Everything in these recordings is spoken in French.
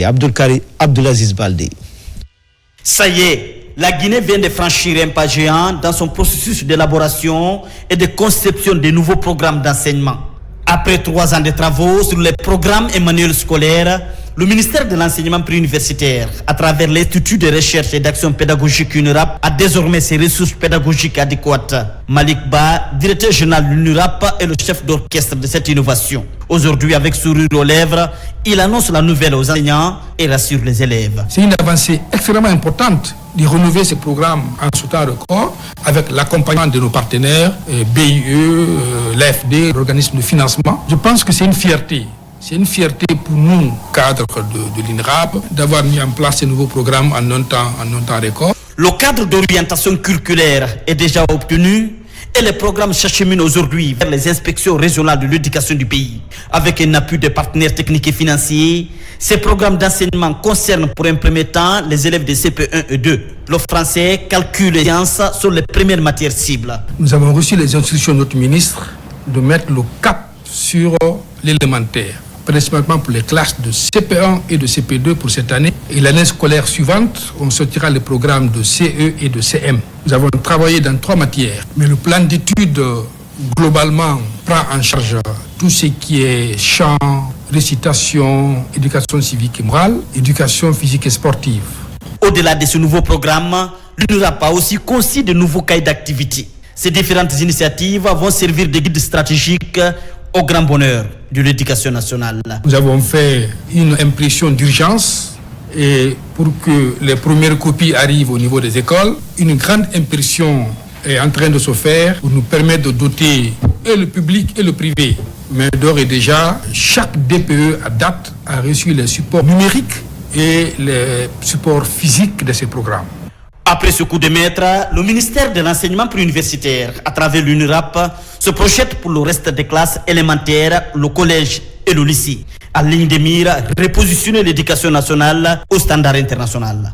Et Abdulaziz Baldi. Ça y est, la Guinée vient de franchir un pas géant dans son processus d'élaboration et de conception de nouveaux programmes d'enseignement. Après 3 ans de travaux sur les programmes et manuels scolaires, le ministère de l'enseignement préuniversitaire, à travers l'Institut de recherche et d'action pédagogique UNURAP, a désormais ses ressources pédagogiques adéquates. Malik Ba, directeur général de l'UNURAP, est le chef d'orchestre de cette innovation. Aujourd'hui, avec sourire aux lèvres, il annonce la nouvelle aux enseignants et rassure les élèves. C'est une avancée extrêmement importante de renouveler ce programme en ce temps record avec l'accompagnement de nos partenaires, BIE, l'AFD, l'organisme de financement. Je pense que c'est une fierté. C'est une fierté pour nous, cadres de l'INRAP, d'avoir mis en place ce nouveau programme en un temps record. Le cadre d'orientation curriculaire est déjà obtenu et les programmes s'acheminent aujourd'hui vers les inspections régionales de l'éducation du pays. Avec un appui des partenaires techniques et financiers, ces programmes d'enseignement concernent pour un premier temps les élèves de CP1 et 2. Le français, calcul et sciences sont les premières matières cibles. Nous avons reçu les instructions de notre ministre de mettre le cap sur l'élémentaire, principalement pour les classes de CP1 et de CP2 pour cette année. Et l'année scolaire suivante, on sortira le programme de CE et de CM. Nous avons travaillé dans 3 matières, mais le plan d'études, globalement, prend en charge tout ce qui est chant, récitation, éducation civique et morale, éducation physique et sportive. Au-delà de ce nouveau programme, l'UNURAP a aussi conçu de nouveaux cahiers d'activité. Ces différentes initiatives vont servir de guide stratégique au grand bonheur de l'éducation nationale. Nous avons fait une impression d'urgence et pour que les premières copies arrivent au niveau des écoles, une grande impression est en train de se faire pour nous permettre de doter et le public et le privé. Mais d'ores et déjà, chaque DPE à date a reçu les supports numériques et les supports physiques de ces programmes. Après ce coup de maître, le ministère de l'enseignement préuniversitaire, à travers l'UNURAP, se projette pour le reste des classes élémentaires, le collège et le lycée. En ligne de mire, repositionner l'éducation nationale au standard international.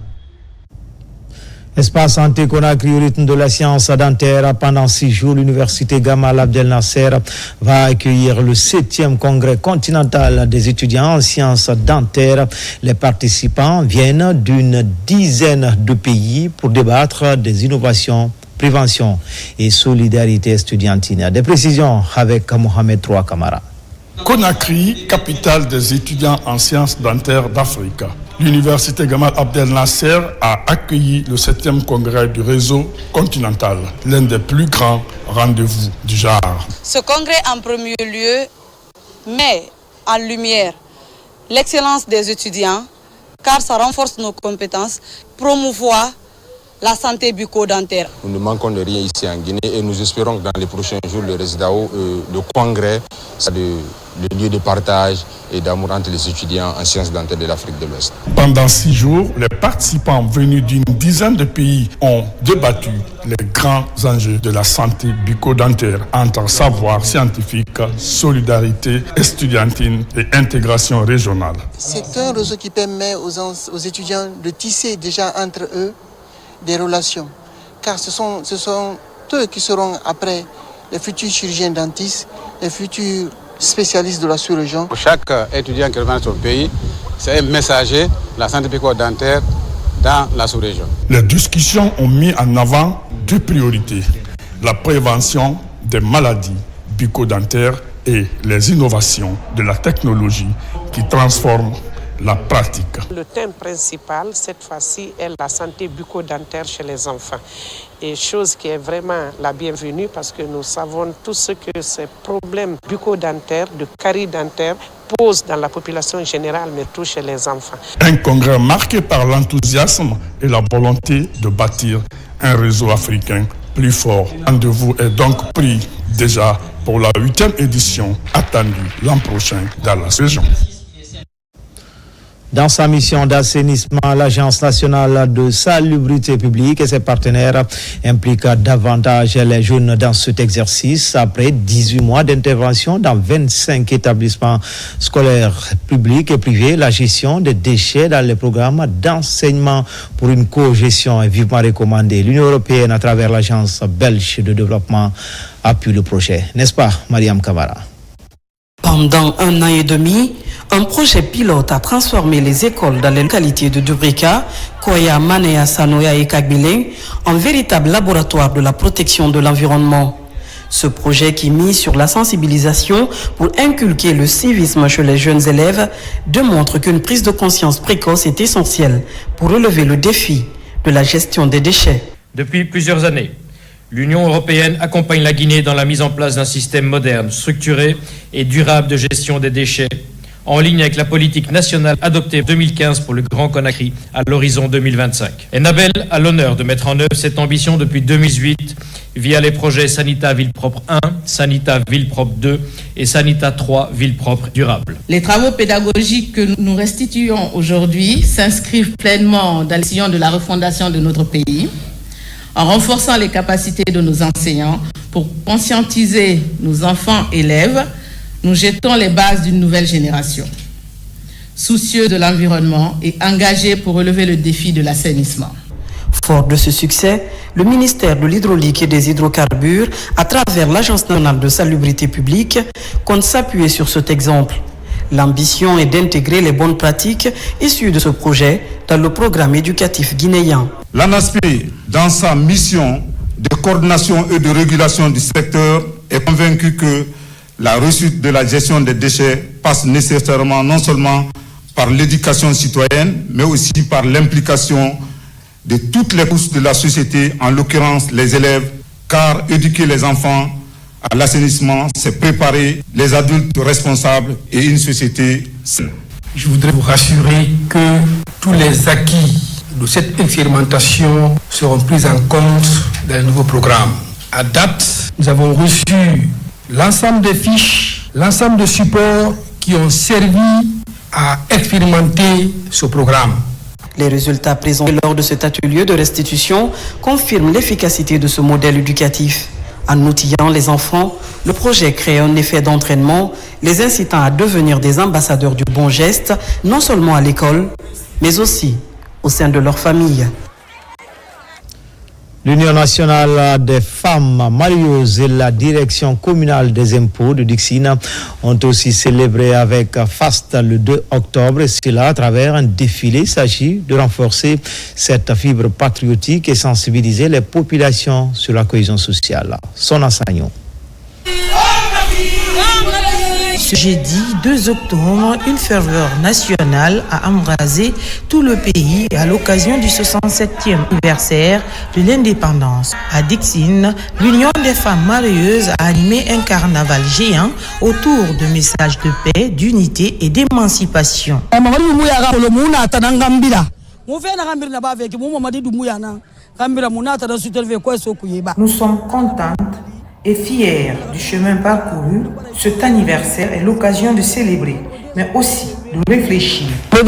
Espace Santé Conakry au rythme de la science dentaire. Pendant 6 jours, l'université Gamal Abdel Nasser va accueillir le 7e congrès continental des étudiants en sciences dentaires. Les participants viennent d'une dizaine de pays pour débattre des innovations, prévention et solidarité estudiantine. Des précisions avec Mohamed Troa Kamara. Conakry, capitale des étudiants en sciences dentaires d'Afrique. L'université Gamal Abdel Nasser a accueilli le 7e congrès du réseau continental, l'un des plus grands rendez-vous du genre. Ce congrès, en premier lieu, met en lumière l'excellence des étudiants, car ça renforce nos compétences, promouvoir la santé bucco-dentaire. Nous ne manquons de rien ici en Guinée et nous espérons que dans les prochains jours, le résidao, le congrès, c'est le lieu de partage et d'amour entre les étudiants en sciences dentaires de l'Afrique de l'Ouest. Pendant 6 jours, les participants venus d'une dizaine de pays ont débattu les grands enjeux de la santé bucco-dentaire entre savoir scientifique, solidarité estudiantine et intégration régionale. C'est un réseau qui permet aux étudiants de tisser déjà entre eux des relations, car ce sont eux qui seront après les futurs chirurgiens dentistes, les futurs spécialistes de la sous-région. Pour chaque étudiant qui revient dans son pays, c'est un messager de la santé bucco-dentaire dans la sous-région. Les discussions ont mis en avant 2 priorités, la prévention des maladies bucco-dentaires et les innovations de la technologie qui transforment la pratique. Le thème principal, cette fois-ci, est la santé bucco-dentaire chez les enfants. Et chose qui est vraiment la bienvenue parce que nous savons tous ce que ces problèmes bucco-dentaires, de caries dentaires, posent dans la population générale, mais tout chez les enfants. Un congrès marqué par l'enthousiasme et la volonté de bâtir un réseau africain plus fort. Rendez-vous est donc pris déjà pour la 8e édition attendue l'an prochain dans la région. Dans sa mission d'assainissement, l'Agence nationale de salubrité publique et ses partenaires impliquent davantage les jeunes dans cet exercice. Après 18 mois d'intervention dans 25 établissements scolaires publics et privés, la gestion des déchets dans les programmes d'enseignement pour une co-gestion est vivement recommandée. L'Union européenne, à travers l'Agence belge de développement, appuie le projet. N'est-ce pas, Mariam Kamara? Pendant 1 an et demi, Un projet pilote a transformé les écoles dans les localités de Dubrika, Koya, Manea, Sanoya et Kagbile en véritable laboratoire de la protection de l'environnement. Ce projet qui mise sur la sensibilisation pour inculquer le civisme chez les jeunes élèves démontre qu'une prise de conscience précoce est essentielle pour relever le défi de la gestion des déchets. Depuis plusieurs années, l'Union européenne accompagne la Guinée dans la mise en place d'un système moderne, structuré et durable de gestion des déchets, en ligne avec la politique nationale adoptée en 2015 pour le Grand Conakry à l'horizon 2025. Enabel a l'honneur de mettre en œuvre cette ambition depuis 2008 via les projets Sanita Ville Propre 1, Sanita Ville Propre 2 et Sanita 3 Ville Propre Durable. Les travaux pédagogiques que nous restituons aujourd'hui s'inscrivent pleinement dans le sillon de la refondation de notre pays, en renforçant les capacités de nos enseignants pour conscientiser nos enfants élèves. Nous jetons les bases d'une nouvelle génération, soucieux de l'environnement et engagés pour relever le défi de l'assainissement. Fort de ce succès, le ministère de l'Hydraulique et des Hydrocarbures, à travers l'Agence nationale de salubrité publique, compte s'appuyer sur cet exemple. L'ambition est d'intégrer les bonnes pratiques issues de ce projet dans le programme éducatif guinéen. L'ANASP, dans sa mission de coordination et de régulation du secteur, est convaincu que la réussite de la gestion des déchets passe nécessairement non seulement par l'éducation citoyenne, mais aussi par l'implication de toutes les couches de la société, en l'occurrence les élèves, car éduquer les enfants à l'assainissement, c'est préparer les adultes responsables et une société saine. Je voudrais vous rassurer que tous les acquis de cette expérimentation seront pris en compte dans le nouveau programme. À date, nous avons reçu l'ensemble des fiches, l'ensemble de supports qui ont servi à expérimenter ce programme. Les résultats présentés lors de cet atelier de restitution confirment l'efficacité de ce modèle éducatif. En outillant les enfants, le projet crée un effet d'entraînement, les incitant à devenir des ambassadeurs du bon geste, non seulement à l'école, mais aussi au sein de leur famille. L'Union nationale des femmes marieuses et la direction communale des impôts de Dixine ont aussi célébré avec faste le 2 octobre, et cela à travers un défilé. Il s'agit de renforcer cette fibre patriotique et sensibiliser les populations sur la cohésion sociale. Son enseignant. Ce jeudi 2 octobre, une ferveur nationale a embrasé tout le pays à l'occasion du 67e anniversaire de l'indépendance. À Dixine, l'Union des femmes marieuses a animé un carnaval géant autour de messages de paix, d'unité et d'émancipation. Nous sommes contentes et fiers du chemin parcouru. Cet anniversaire est l'occasion de célébrer, mais aussi de réfléchir. Nous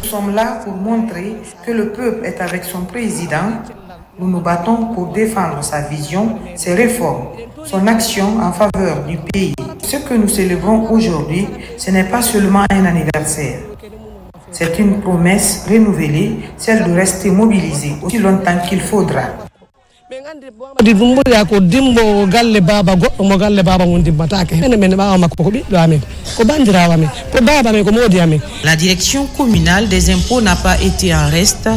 sommes là pour montrer que le peuple est avec son président. Nous nous battons pour défendre sa vision, ses réformes, son action en faveur du pays. Ce que nous célébrons aujourd'hui, ce n'est pas seulement un anniversaire. C'est une promesse renouvelée, celle de rester mobilisé aussi longtemps qu'il faudra. La direction communale des impôts n'a pas été en reste.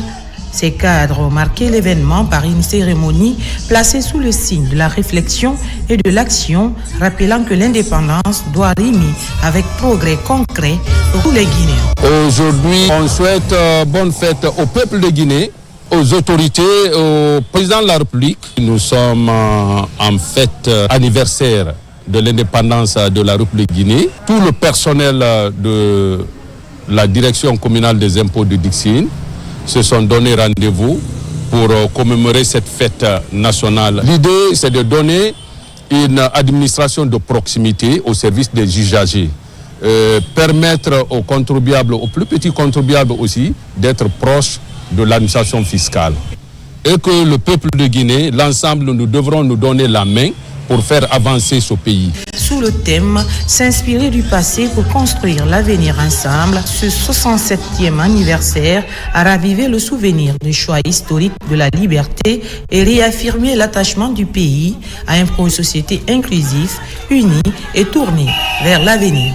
Ces cadres ont marqué l'événement par une cérémonie placée sous le signe de la réflexion et de l'action, rappelant que l'indépendance doit rimer avec progrès concret pour tous les Guinéens. Aujourd'hui, on souhaite bonne fête au peuple de Guinée, aux autorités, au président de la République. Nous sommes en fête anniversaire de l'indépendance de la République de Guinée. Tout le personnel de la direction communale des impôts de Dixine se sont donné rendez-vous pour commémorer cette fête nationale. L'idée, c'est de donner une administration de proximité au service des usagers, permettre aux contribuables, aux plus petits contribuables aussi, d'être proches de l'administration fiscale. Et que le peuple de Guinée, l'ensemble, nous devrons nous donner la main pour faire avancer ce pays. Sous sous le thème « S'inspirer du passé pour construire l'avenir ensemble », ce 67e anniversaire a ravivé le souvenir du choix historique de la liberté et réaffirmé l'attachement du pays à un projet de société inclusif, uni et tourné vers l'avenir.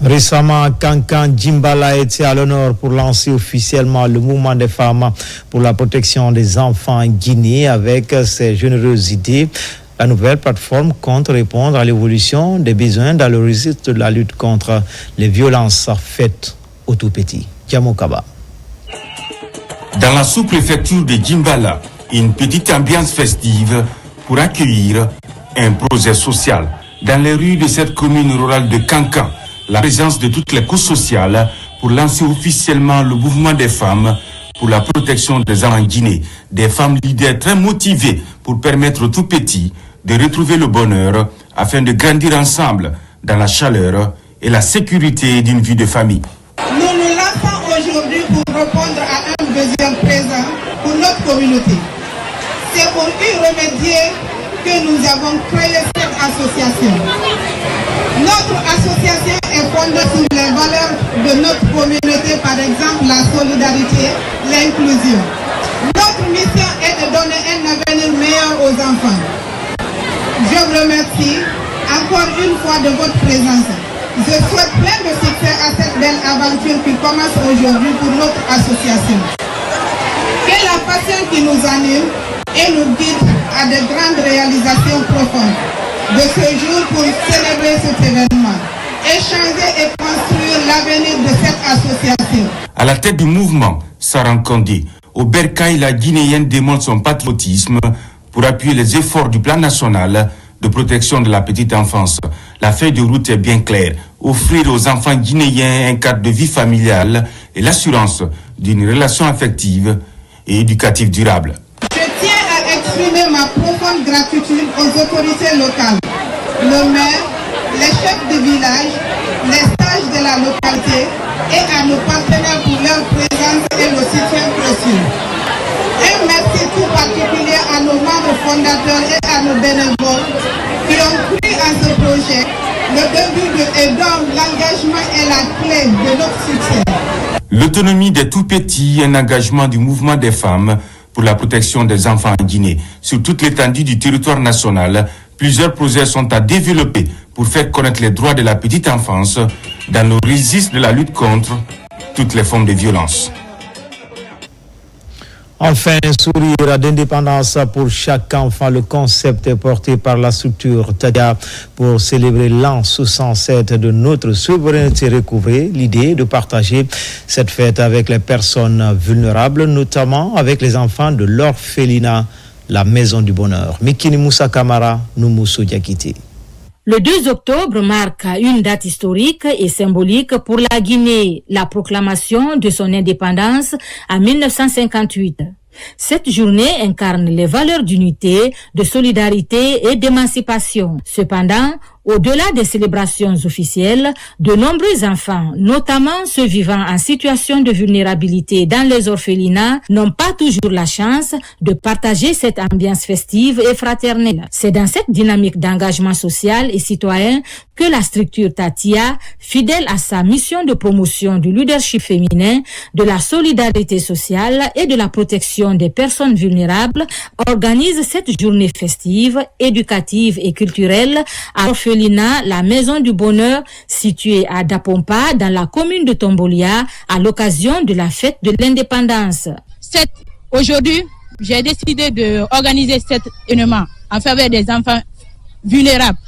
Récemment, Kankan Djimbala était à l'honneur pour lancer officiellement le mouvement des femmes pour la protection des enfants en Guinée avec ses généreuses idées. La nouvelle plateforme compte répondre à l'évolution des besoins dans le registre de la lutte contre les violences faites aux tout-petits. Djamokaba. Dans la sous-préfecture de Djimbala, une petite ambiance festive pour accueillir un projet social. Dans les rues de cette commune rurale de Kankan, la présence de toutes les couches sociales pour lancer officiellement le mouvement des femmes pour la protection des enfants en Guinée. Des femmes leaders très motivées pour permettre aux tout-petits de retrouver le bonheur afin de grandir ensemble dans la chaleur et la sécurité d'une vie de famille. Nous nous lançons aujourd'hui pour répondre à un besoin présent pour notre communauté. C'est pour y remédier que nous avons créé cette association. Notre association est fondée sur les valeurs de notre communauté, par exemple la solidarité, l'inclusion. Notre mission est de donner un avenir meilleur aux enfants. Je vous remercie encore une fois de votre présence. Je souhaite plein de succès à cette belle aventure qui commence aujourd'hui pour notre association. Que la passion qui nous anime et nous guide à de grandes réalisations profondes de ce jour pour célébrer cet événement, échanger et construire l'avenir de cette association. À la tête du mouvement, Saran Kondé, au Bercail, la Guinéenne démontre son patriotisme pour appuyer les efforts du plan national de protection de la petite enfance. La feuille de route est bien claire. Offrir aux enfants guinéens un cadre de vie familiale et l'assurance d'une relation affective et éducative durable. Je tiens à exprimer ma profonde gratitude aux autorités locales, le maire, les chefs de village, les sages de la localité et à nos partenaires pour leur présence et le soutien précieux. Un merci tout particulier à nos membres fondateurs et à nos bénévoles qui ont cru à ce projet. Le début et donc l'engagement est la clé de notre succès. L'autonomie des tout-petits, un engagement du mouvement des femmes pour la protection des enfants en Guinée. Sur toute l'étendue du territoire national, plusieurs projets sont à développer pour faire connaître les droits de la petite enfance dans le registre de la lutte contre toutes les formes de violence. Enfin, un sourire d'indépendance pour chaque enfant. Le concept est porté par la structure TADIA pour célébrer l'an 67 de notre souveraineté recouvrée. L'idée de partager cette fête avec les personnes vulnérables, notamment avec les enfants de l'orphelinat, la Maison du Bonheur. Mikini Moussa Kamara, Noumoussou Diakité. Le 2 octobre marque une date historique et symbolique pour la Guinée, la proclamation de son indépendance en 1958. Cette journée incarne les valeurs d'unité, de solidarité et d'émancipation. Cependant, au-delà des célébrations officielles, de nombreux enfants, notamment ceux vivant en situation de vulnérabilité dans les orphelinats, n'ont pas toujours la chance de partager cette ambiance festive et fraternelle. C'est dans cette dynamique d'engagement social et citoyen que la structure TATIA, fidèle à sa mission de promotion du leadership féminin, de la solidarité sociale et de la protection des personnes vulnérables, organise cette journée festive, éducative et culturelle à l'orphelinat La Maison du Bonheur, située à Dapompa, dans la commune de Tombolia, à l'occasion de la fête de l'indépendance. Aujourd'hui, j'ai décidé d'organiser cet événement en faveur des enfants vulnérables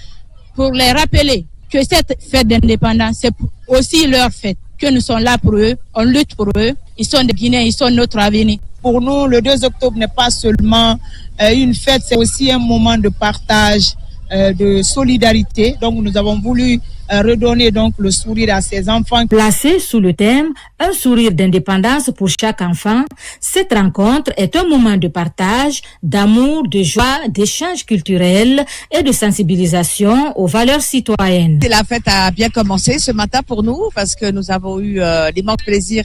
pour les rappeler que cette fête d'indépendance, c'est aussi leur fête, que nous sommes là pour eux, on lutte pour eux, ils sont des Guinéens, ils sont notre avenir. Pour nous, le 2 octobre n'est pas seulement une fête, c'est aussi un moment de partage, de solidarité. Donc nous avons voulu redonner donc le sourire à ces enfants. Placé sous le thème « Un sourire d'indépendance pour chaque enfant », cette rencontre est un moment de partage, d'amour, de joie, d'échange culturel et de sensibilisation aux valeurs citoyennes. La fête a bien commencé ce matin pour nous parce que nous avons eu l'immense plaisir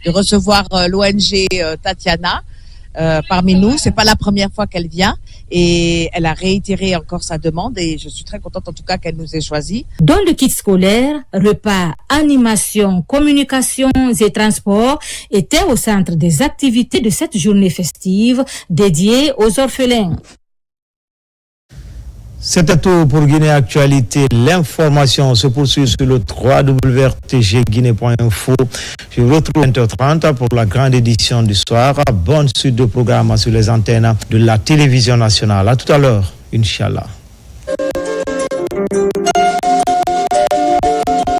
de recevoir l'ONG Tatiana parmi nous. C'est pas la première fois qu'elle vient et elle a réitéré encore sa demande et je suis très contente en tout cas qu'elle nous ait choisis. Dans le kit scolaire, repas, animation, communications et transports étaient au centre des activités de cette journée festive dédiée aux orphelins. C'était tout pour Guinée Actualité. L'information se poursuit sur le www.rtgguinée.info. Je vous retrouve à 20h30 pour la grande édition du soir. Bonne suite de programmes sur les antennes de la télévision nationale. À tout à l'heure, Inch'Allah.